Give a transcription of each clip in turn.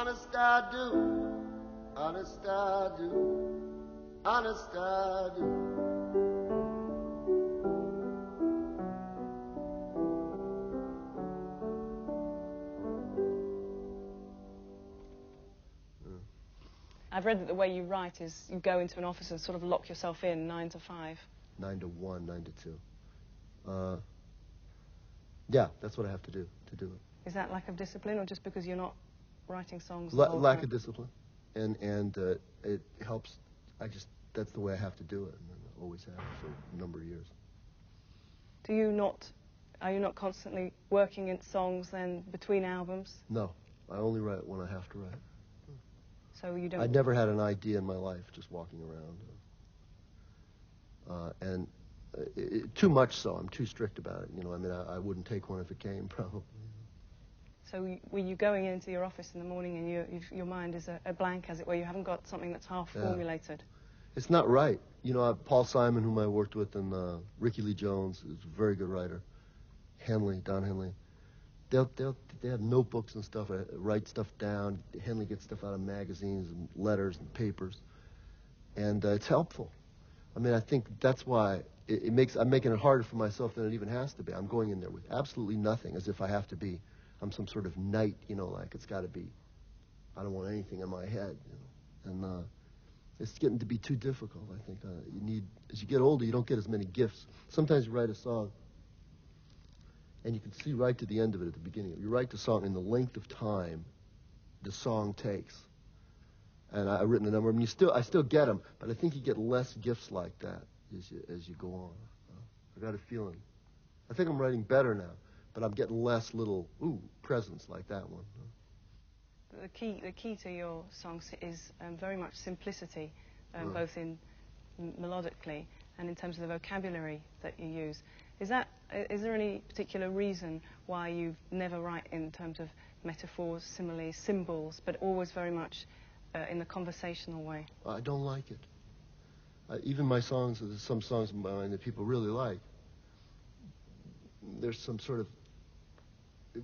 Honest I do, honest I do, honest I do. I've read that the way you write is you go into an office and sort of lock yourself in 9 to 5. 9 to 1, 9 to 2. Yeah, that's what I have to do it. Is that lack of discipline, or just because you're not writing songs the whole lack time? of discipline, and it helps. That's the way I have to do it, and I always have for a number of years. Are you not constantly working in songs then between albums? No, I only write when I have to write. So you don't... I never had an idea in my life just walking around. Too much so. I'm too strict about it. You know, I mean, I wouldn't take one if it came, probably. So were you going into your office in the morning and your mind is a blank, as it were? You haven't got something that's half formulated? It's not right. You know, Paul Simon, whom I worked with, and Ricky Lee Jones, who's a very good writer, Don Henley. They have notebooks and stuff, write stuff down. Henley gets stuff out of magazines and letters and papers, and it's helpful. I mean, I think that's why I'm making it harder for myself than it even has to be. I'm going in there with absolutely nothing, as if I have to be. I'm some sort of knight, you know, like it's got to be. I don't want anything in my head, you know, and it's getting to be too difficult. I think you need, as you get older, you don't get as many gifts. Sometimes you write a song, and you can see right to the end of it at the beginning. You write the song in the length of time the song takes. And I've written a number of them. I still get them, but I think you get less gifts like that as you go on. I got a feeling. I think I'm writing better now, but I'm getting less little presents like that one. The key to your songs is very much simplicity, both in melodically and in terms of the vocabulary that you use. Is there any particular reason why you never write in terms of metaphors, similes, symbols, but always very much in the conversational way? I don't like it. Even my songs, there's some songs of mine that people really like. There's some sort of,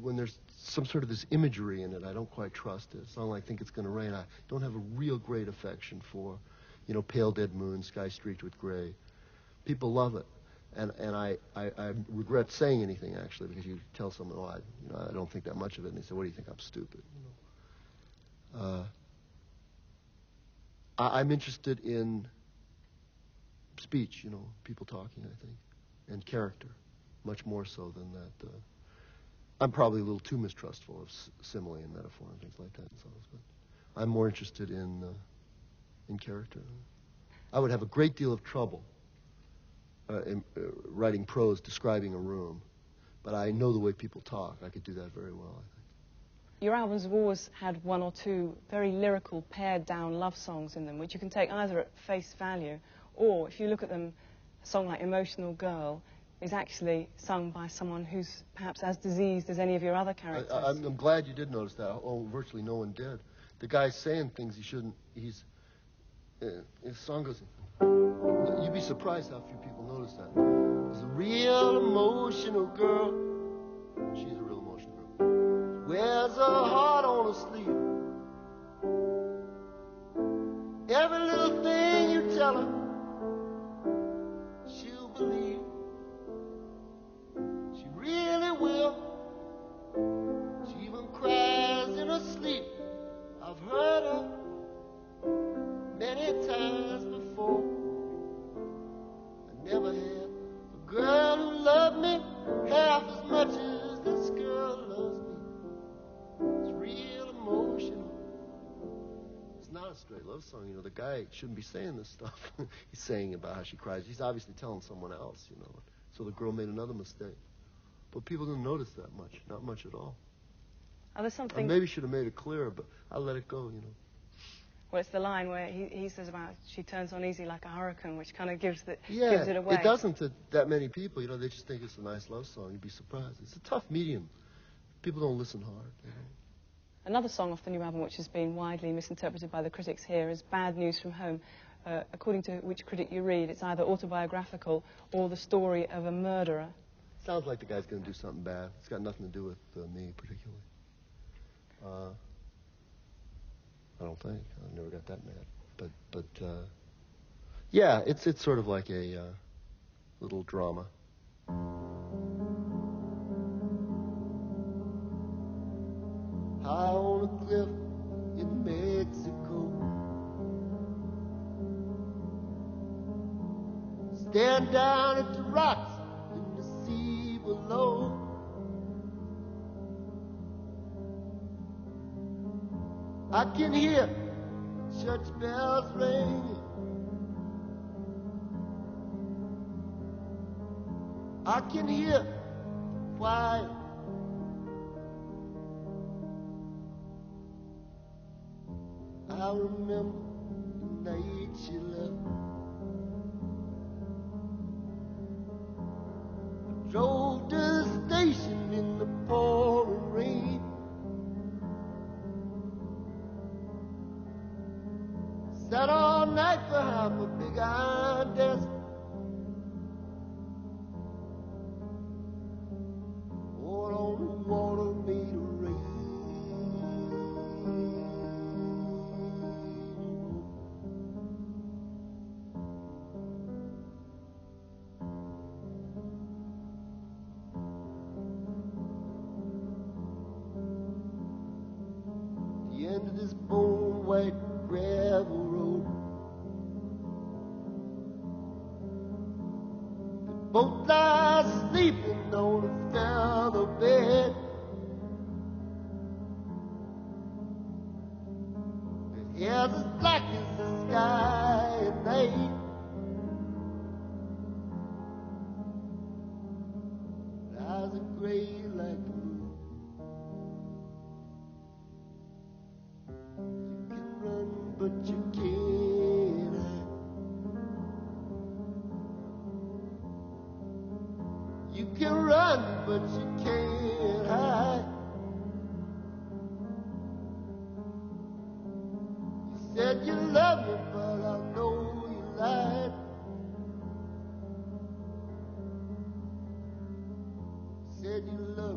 when there's some sort of this imagery in it, I don't quite trust it. A song like Think It's Gonna Rain, I don't have a real great affection for, you know, Pale Dead Moon, Sky Streaked with Gray. People love it. And I regret saying anything, actually, because you tell someone, I don't think that much of it, and they say, what do you think, I'm stupid? You know? I'm interested in speech, you know, people talking, I think, and character, much more so than that. I'm probably a little too mistrustful of simile and metaphor and things like that in songs, but I'm more interested in character. I would have a great deal of trouble writing prose describing a room, but I know the way people talk. I could do that very well, I think. Your albums have always had one or two very lyrical, pared-down love songs in them, which you can take either at face value, or if you look at them, a song like Emotional Girl is actually sung by someone who's perhaps as diseased as any of your other characters. I'm glad you did notice that. Oh, virtually no one did. The guy's saying things he shouldn't. His song goes, you'd be surprised how few people notice that. He's a real emotional girl. She's a real emotional girl. Wears her heart on her sleeve. Every little thing you tell her, she'll believe. She really will. She even cries in her sleep. I've heard her many times before. I never had a girl who loved me half as much as this girl loves me. It's real emotional. It's not a straight love song, you know. The guy shouldn't be saying this stuff. He's saying about how she cries. He's obviously telling someone else, you know. So the girl made another mistake. But people didn't notice that much, not much at all. Are there something... I maybe should have made it clearer, but I let it go, you know. Well, it's the line where he says about she turns on easy like a hurricane, which kind of gives it away. It doesn't to that many people, you know. They just think it's a nice love song. You'd be surprised. It's a tough medium. People don't listen hard, you know. Another song off the new album, which has been widely misinterpreted by the critics here, is Bad News from Home. According to which critic you read, it's either autobiographical or the story of a murderer. Sounds like the guy's going to do something bad. It's got nothing to do with me, particularly. I don't think. I never got that mad. But yeah, it's sort of like a little drama. High on a cliff in Mexico, stand down at the rocks in the sea below. I can hear church bells ringing. I can hear choir. I remember the night she left. I drove to the station in the pouring rain. Sat all night behind my big iron desk. Poured on the water made of rain. The end of this bone white gravel road, they both lie sleeping on a feather bed. Their hair's as black as the sky at night. Their eyes are gray like the moon. You can run, but you can't hide. You can run, but you can't hide. You said you loved me, but I know you lied. Said you loved